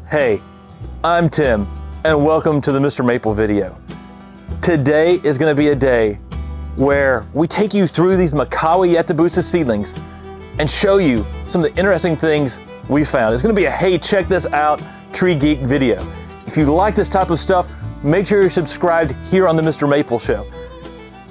Hey, I'm Tim, and welcome to the Mr. Maple video. Today is going to be a day where we take you through these Makawa Yatsubusa seedlings and show you some of the interesting things we found. It's going to be a hey, check this out tree geek video. If you like this type of stuff, make sure you're subscribed here on the Mr. Maple Show.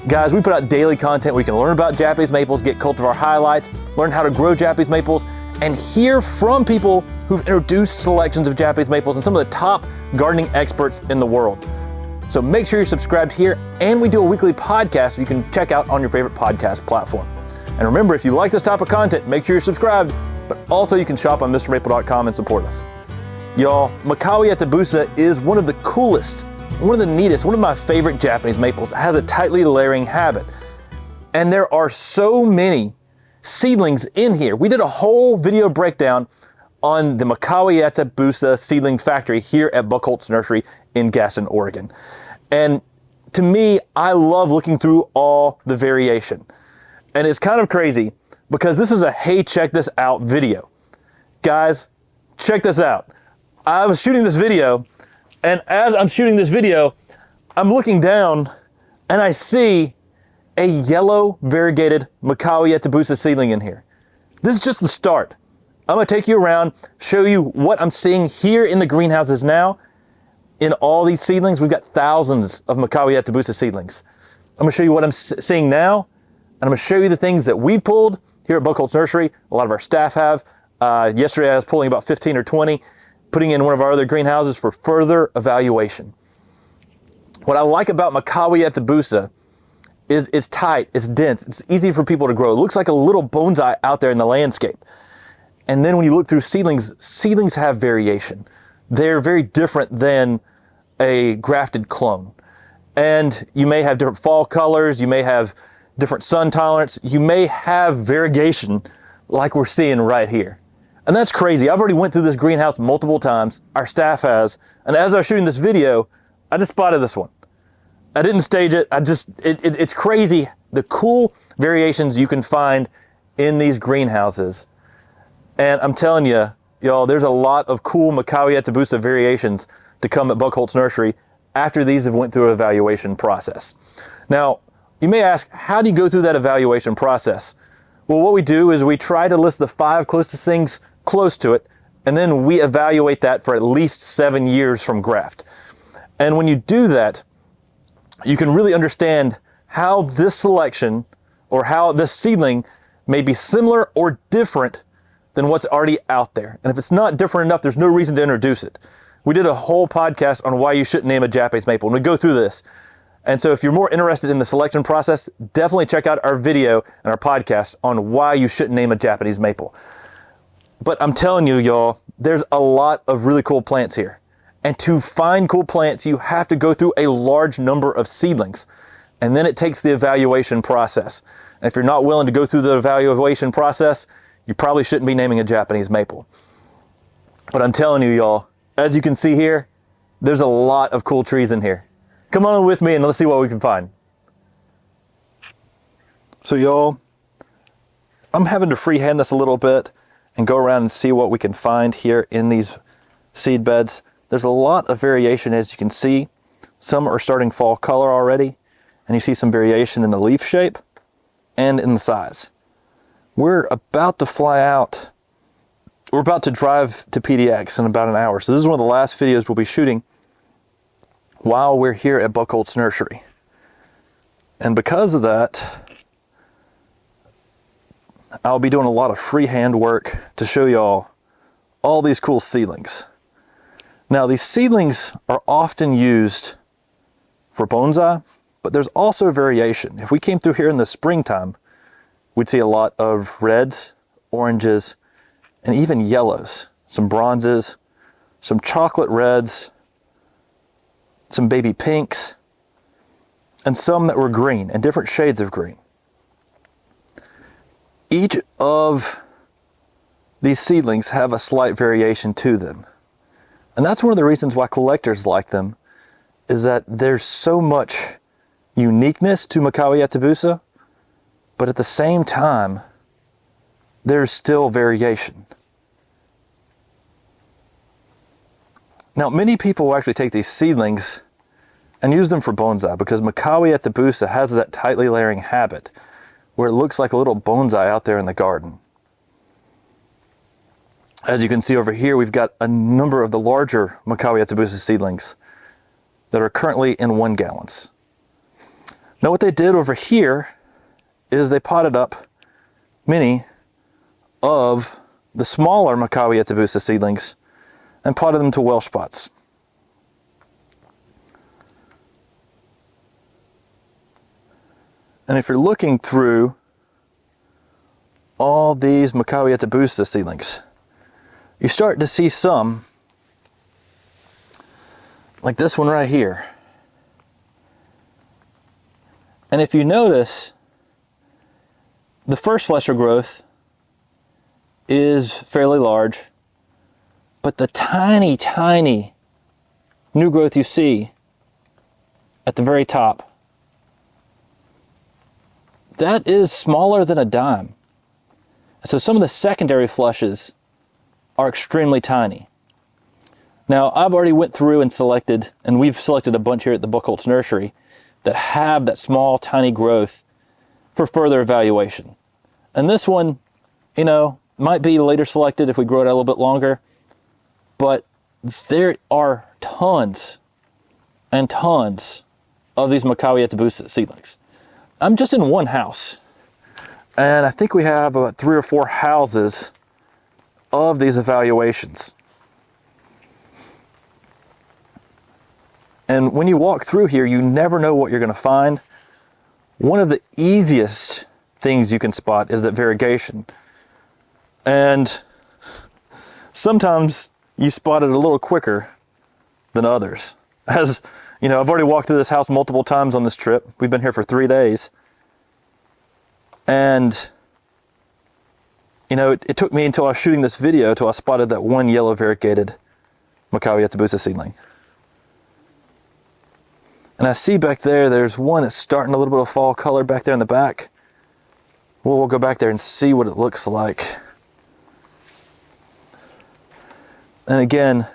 Guys, we put out daily content where you can learn about Japanese maples, get cultivar highlights, learn how to grow Japanese maples, and hear from people who've introduced selections of Japanese maples and some of the top gardening experts in the world. So make sure you're subscribed here, and we do a weekly podcast you can check out on your favorite podcast platform. And remember, if you like this type of content, make sure you're subscribed, but also you can shop on MrMaple.com and support us. Y'all, Makawa Yatsubusa is one of the coolest, one of the neatest, one of my favorite Japanese maples. It has a tightly layering habit. And there are so many seedlings in here. We did a whole video breakdown on the Makawa Yatsubusa seedling factory here at Buchholz Nursery in Gaston, Oregon. And to me, I love looking through all the variation. And it's kind of crazy because this is a hey, check this out video. Guys, check this out. I was shooting this video, and as I'm shooting this video, I'm looking down and I see a yellow variegated Makawa Yatsubusa seedling in here. This is just the start. I'm gonna take you around, show you what I'm seeing here in the greenhouses now. In all these seedlings, we've got thousands of Makawa Yatsubusa seedlings. I'm gonna show you what I'm seeing now, and I'm gonna show you the things that we pulled here at Buchholz Nursery. A lot of our staff have. Yesterday I was pulling about 15 or 20, putting in one of our other greenhouses for further evaluation. What I like about Makawa Yatsubusa is it's tight, it's dense, it's easy for people to grow. It looks like a little bonsai out there in the landscape. And then when you look through seedlings, seedlings have variation. They're very different than a grafted clone. And you may have different fall colors, you may have different sun tolerance, you may have variegation like we're seeing right here. And that's crazy. I've already went through this greenhouse multiple times, our staff has, and as I was shooting this video, I just spotted this one. I didn't stage it, it's crazy the cool variations you can find in these greenhouses. And I'm telling you, y'all, there's a lot of cool Makawa Yatsubusa variations to come at Buchholz Nursery after these have went through an evaluation process. Now, you may ask, how do you go through that evaluation process? Well, what we do is we try to list the 5 closest things close to it, and then we evaluate that for at least 7 years from graft. And when you do that, you can really understand how this selection or how this seedling may be similar or different than what's already out there. And if it's not different enough, there's no reason to introduce it. We did a whole podcast on why you shouldn't name a Japanese maple, and we go through this. And so if you're more interested in the selection process, definitely check out our video and our podcast on why you shouldn't name a Japanese maple. But I'm telling you, y'all, there's a lot of really cool plants here. And to find cool plants, you have to go through a large number of seedlings. And then it takes the evaluation process. And if you're not willing to go through the evaluation process, you probably shouldn't be naming a Japanese maple. But I'm telling you, y'all, as you can see here, there's a lot of cool trees in here. Come on with me and let's see what we can find. So y'all, I'm having to freehand this a little bit and go around and see what we can find here in these seed beds. There's a lot of variation, as you can see. Some are starting fall color already, and you see some variation in the leaf shape and in the size. We're about to fly out. We're about to drive to PDX in about an hour. So this is one of the last videos we'll be shooting while we're here at Buchholz Nursery. And because of that, I'll be doing a lot of freehand work to show y'all all these cool seedlings. Now, these seedlings are often used for bonsai, but there's also variation. If we came through here in the springtime, we'd see a lot of reds, oranges, and even yellows, some bronzes, some chocolate reds, some baby pinks, and some that were green, and different shades of green. Each of these seedlings have a slight variation to them. And that's one of the reasons why collectors like them, is that there's so much uniqueness to Makawa Yatsubusa, but at the same time, there's still variation. Now, many people will actually take these seedlings and use them for bonsai because Makawa Yatsubusa has that tightly layering habit where it looks like a little bonsai out there in the garden. As you can see over here, we've got a number of the larger Makawa Yatsubusa seedlings that are currently in 1 gallons. Now what they did over here is they potted up many of the smaller Makawa Yatsubusa seedlings and potted them to Welsh pots. And if you're looking through all these Makawa Yatsubusa seedlings, you start to see some, like this one right here. And if you notice, the first flesher growth is fairly large, but the tiny, tiny new growth you see at the very top, that is smaller than a dime. So some of the secondary flushes are extremely tiny. Now, I've already went through and selected, and we've selected a bunch here at the Buchholz Nursery that have that small, tiny growth for further evaluation. And this one, you know, might be later selected if we grow it out a little bit longer, but there are tons and tons of these Makawa Yatsubusa seedlings. I'm just in one house, and I think we have about 3 or 4 houses of these evaluations. And when you walk through here, you never know what you're going to find. One of the easiest things you can spot is that variegation. And sometimes you spot it a little quicker than others. As you know, I've already walked through this house multiple times on this trip. We've been here for 3 days. And you know, it took me until I was shooting this video till I spotted that one yellow variegated Makawa Yatsubusa seedling. And I see back there, there's one that's starting a little bit of fall color back there in the back. We'll go back there and see what it looks like. And again,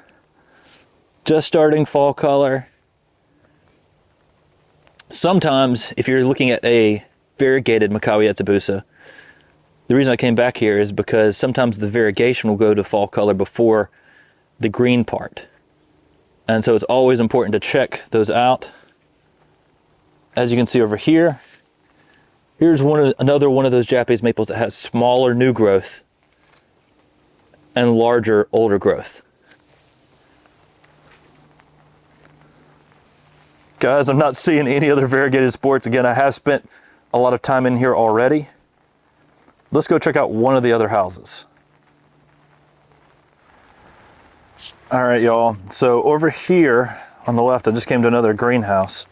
just starting fall color. Sometimes, if you're looking at a variegated Makawa Yatsubusa, the reason I came back here is because sometimes the variegation will go to fall color before the green part. And so it's always important to check those out. As you can see over here, here's another one of those Japanese maples that has smaller new growth and larger older growth. Guys, I'm not seeing any other variegated sports. Again, I have spent a lot of time in here already. Let's go check out one of the other houses. All right, y'all. So over here on the left, I just came to another greenhouse,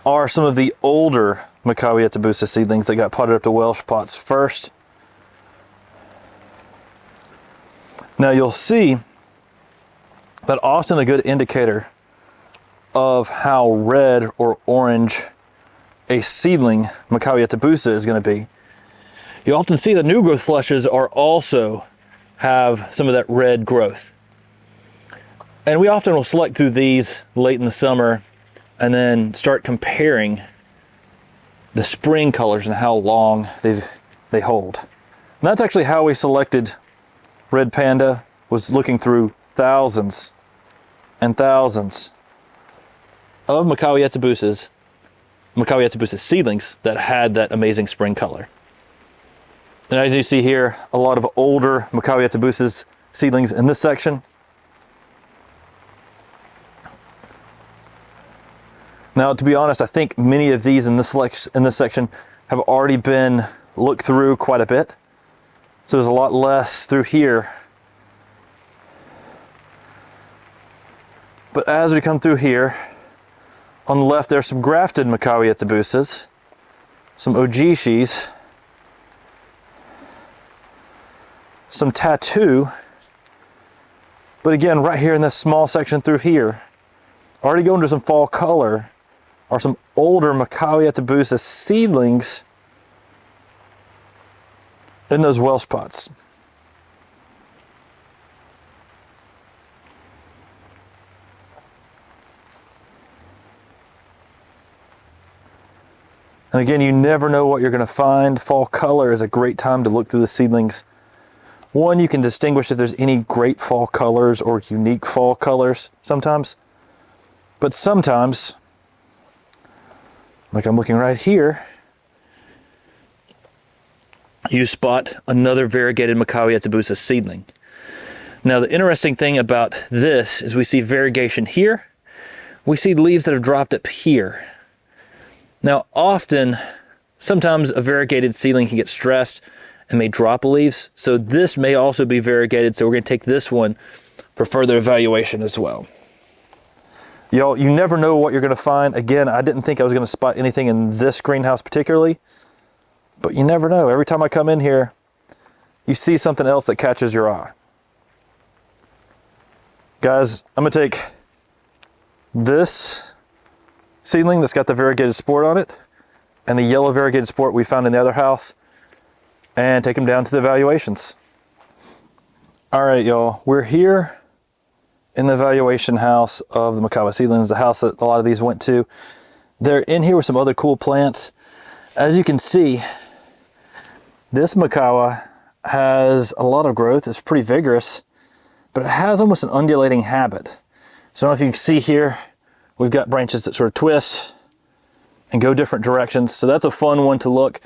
are some of the older Makawa Yatsubusa seedlings that got potted up to Welsh pots first. Now you'll see that often a good indicator of how red or orange a seedling Makawa Yatsubusa is going to be. You often see the new growth flushes are also have some of that red growth. And we often will select through these late in the summer and then start comparing the spring colors and how long they hold. And that's actually how we selected Red Panda, was looking through thousands and thousands of Makawa Yatsubusa seedlings that had that amazing spring color. And as you see here, a lot of older Makawa Yatsubusa seedlings in this section. Now, to be honest, I think many of these in this section have already been looked through quite a bit. So there's a lot less through here. But as we come through here, on the left there's some grafted Makawa Yatsubusas, some Ojishis, some tattoo. But again, right here in this small section through here, already going to some fall color, are some older Makawa Yatsubusa seedlings in those Welsh pots. And again, you never know what you're going to find. Fall color is a great time to look through the seedlings. One, you can distinguish if there's any great fall colors or unique fall colors sometimes. But sometimes, like I'm looking right here, you spot another variegated Makawa Yatsubusa seedling. Now, the interesting thing about this is we see variegation here. We see leaves that have dropped up here. Now, sometimes a variegated seedling can get stressed and may drop leaves. So this may also be variegated. So we're going to take this one for further evaluation as well. Y'all, you never know what you're going to find. Again, I didn't think I was going to spot anything in this greenhouse particularly, but you never know. Every time I come in here, you see something else that catches your eye. Guys, I'm going to take this seedling that's got the variegated sport on it and the yellow variegated sport we found in the other house and take them down to the evaluations. All right, y'all, we're here in the evaluation house of the Makawa seedlings, the house that a lot of these went to. They're in here with some other cool plants. As you can see, this Makawa has a lot of growth. It's pretty vigorous, but it has almost an undulating habit. So I don't know if you can see here, we've got branches that sort of twist and go different directions. So that's a fun one to look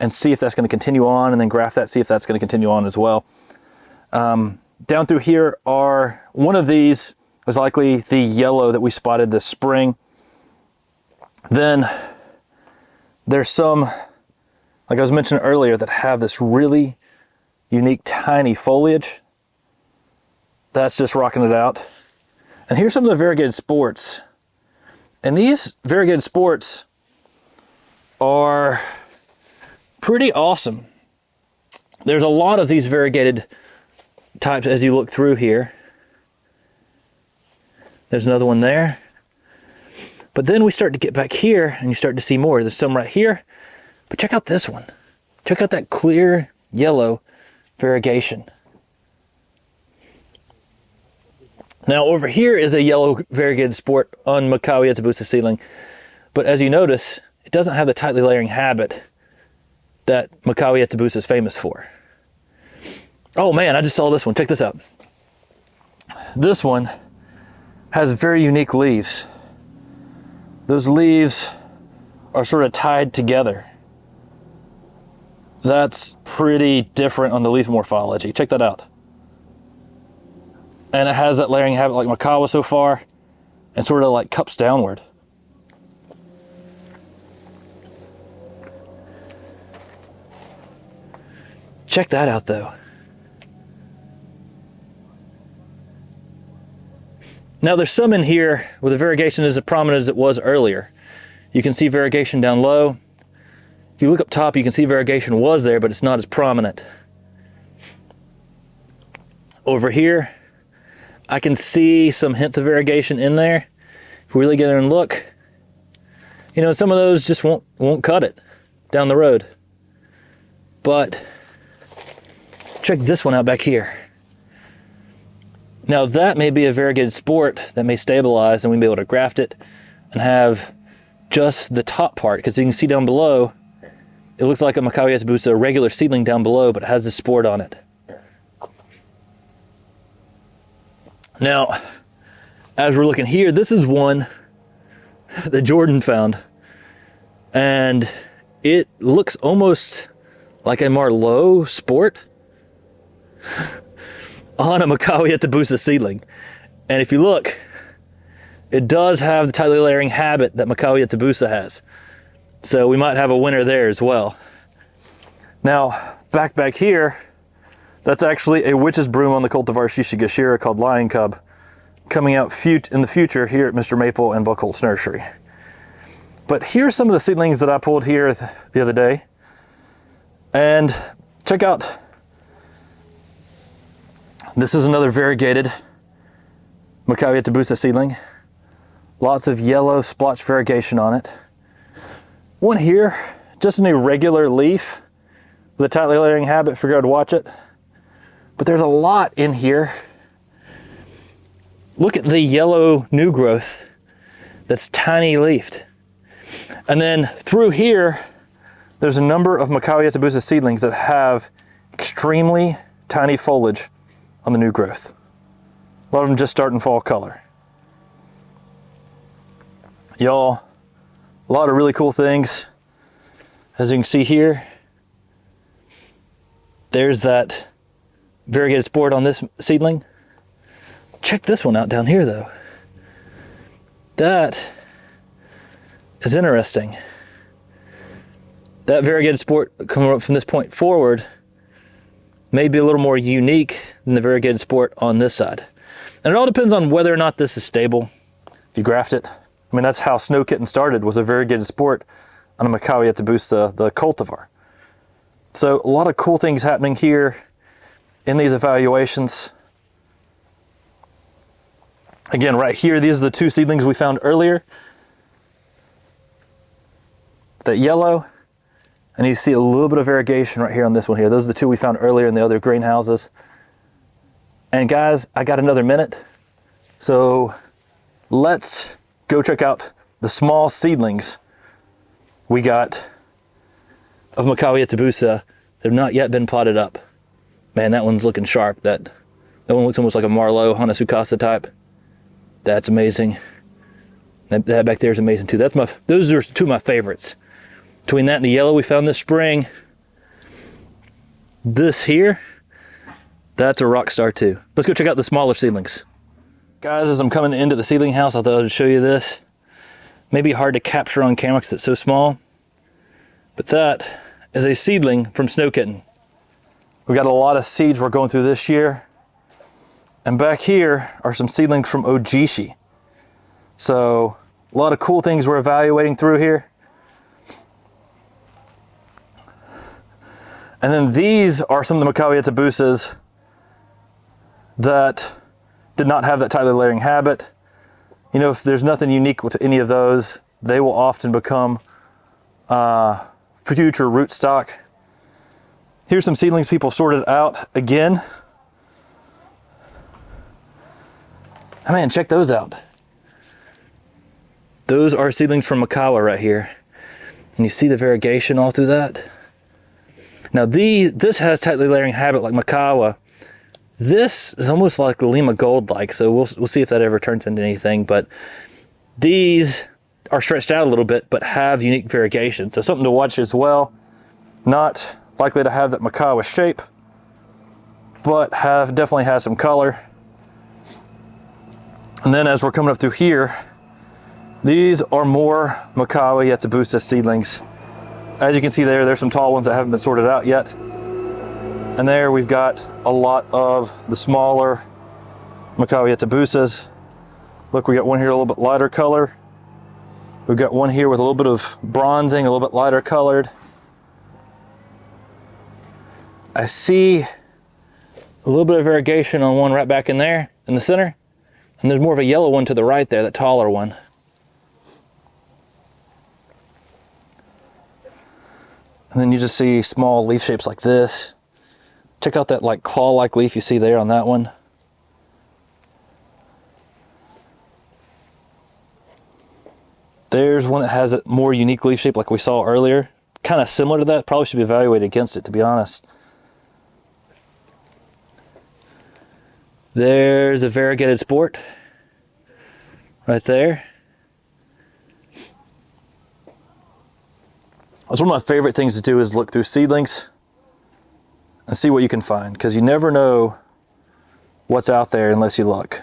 and see if that's going to continue on, and then graph that, see if that's going to continue on as well. Down through here one of these was likely the yellow that we spotted this spring. Then there's some, like I was mentioning earlier, that have this really unique tiny foliage. That's just rocking it out. And here's some of the variegated sports. And these variegated sports are pretty awesome. There's a lot of these variegated types as you look through here. There's another one there. But then we start to get back here and you start to see more. There's some right here. But check out this one. Check out that clear yellow variegation. Now over here is a yellow variegated sport on Makawa Yatsubusa seedling. But as you notice, it doesn't have the tightly layering habit that Makawa Yatsubusa is famous for. Oh man, I just saw this one. Check this out. This one has very unique leaves. Those leaves are sort of tied together. That's pretty different on the leaf morphology. Check that out. And it has that layering habit like Makawa so far, and sort of like cups downward. Check that out though. Now there's some in here where the variegation is as prominent as it was earlier. You can see variegation down low. If you look up top, you can see variegation was there, but it's not as prominent. Over here, I can see some hints of variegation in there. If we really get there and look, you know, some of those just won't cut it down the road. But check this one out back here. Now that may be a variegated sport that may stabilize and we may be able to graft it and have just the top part, because you can see down below, it looks like a Makawa Yatsubusa, a regular seedling down below, but it has this sport on it. Now, as we're looking here, this is one that Jordan found, and it looks almost like a Marlowe sport on a Makawa Yatsubusa seedling. And if you look, it does have the tightly layering habit that Makawa Yatsubusa has. So we might have a winner there as well. Now, back here, that's actually a witch's broom on the Cultivars Shishigashira called Lion Cub, coming out in the future here at MrMaple and Buchholz Nursery. But here's some of the seedlings that I pulled here the other day. And check out, this is another variegated Makawa Yatsubusa seedling. Lots of yellow splotch variegation on it. One here, just an irregular leaf with a tightly layering habit. Figured I'd watch it. But there's a lot in here. Look at the yellow new growth that's tiny leafed. And then through here, there's a number of Makawa Yatsubusa seedlings that have extremely tiny foliage on the new growth. A lot of them just start in fall color. Y'all, a lot of really cool things. As you can see here, there's that variegated sport on this seedling. Check this one out down here though. That is interesting. That variegated sport coming up from this point forward may be a little more unique than the variegated sport on this side. And it all depends on whether or not this is stable. If you graft it. I mean, that's how Snow Kitten started, was a variegated sport on a Makawa Yatsubusa, the cultivar. So a lot of cool things happening here in these evaluations. Again, right here, these are the two seedlings we found earlier. That yellow, and you see a little bit of variegation right here on this one here. Those are the two we found earlier in the other greenhouses. And guys, I got another minute, so let's go check out the small seedlings we got of Makawa Yatsubusa that have not yet been potted up. Man, that one's looking sharp. That one looks almost like a Marlowe Hanasukasa type. That's amazing. That back there is amazing too. Those are two of my favorites. Between that and the yellow we found this spring, this here, that's a rock star too. Let's go check out the smaller seedlings. Guys, as I'm coming into the seedling house, I thought I'd show you this. Maybe hard to capture on camera because it's so small, but that is a seedling from Snow Kitten. We got a lot of seeds we're going through this year. And back here are some seedlings from Ojishi. So a lot of cool things we're evaluating through here. And then these are some of the Makawa Yatsubusas that did not have that tightly layering habit. You know, if there's nothing unique to any of those, they will often become future rootstock. Here's some seedlings people sorted out again. Oh man, check those out. Those are seedlings from Mikawa right here. And you see the variegation all through that? Now this has tightly layering habit like Mikawa. This is almost like Lima Gold-like, so we'll see if that ever turns into anything. But these are stretched out a little bit, but have unique variegation. So something to watch as well. Not likely to have that Mikawa shape, but definitely has some color. And then as we're coming up through here, these are more Makawa Yatsubusa seedlings. As you can see there's some tall ones that haven't been sorted out yet. And there we've got a lot of the smaller Makawa Yatsubusas. Look, we got one here a little bit lighter color. We've got one here with a little bit of bronzing, a little bit lighter colored. I see a little bit of variegation on one right back in there in the center. And there's more of a yellow one to the right there, that taller one. And then you just see small leaf shapes like this. Check out that like claw-like leaf you see there on that one. There's one that has a more unique leaf shape like we saw earlier. Kind of similar to that. Probably should be evaluated against it, to be honest. There's a variegated sport right there. That's one of my favorite things to do, is look through seedlings and see what you can find, because you never know what's out there unless you look.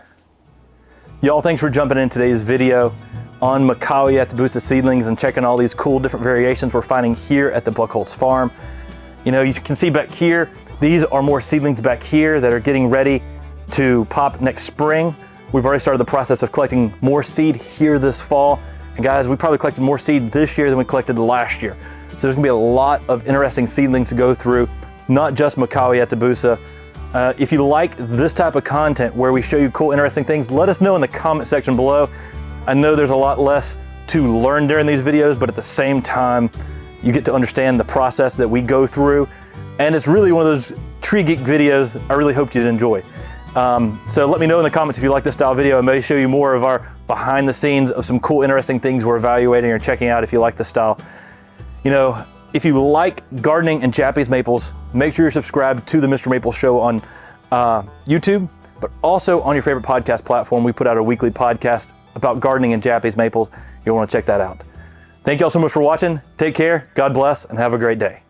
Y'all, thanks for jumping in today's video on Makawa Yatsubusa seedlings and checking all these cool different variations we're finding here at the Buchholz farm. You know, you can see back here, these are more seedlings back here that are getting ready to pop next spring. We've already started the process of collecting more seed here this fall. And guys, we probably collected more seed this year than we collected last year. So there's gonna be a lot of interesting seedlings to go through, not just Makawa Yatsubusa. If you like this type of content where we show you cool, interesting things, let us know in the comment section below. I know there's a lot less to learn during these videos, but at the same time, you get to understand the process that we go through. And it's really one of those tree geek videos I really hoped you'd enjoy. So let me know in the comments if you like this style video. I may show you more of our behind the scenes of some cool, interesting things we're evaluating or checking out if you like this style. You know, If you like gardening and Japanese maples, make sure you're subscribed to the MrMaple Show on YouTube, but also on your favorite podcast platform. We put out a weekly podcast about gardening and Japanese maples. You'll want to check that out. Thank you all so much for watching. Take care, God bless, and have a great day.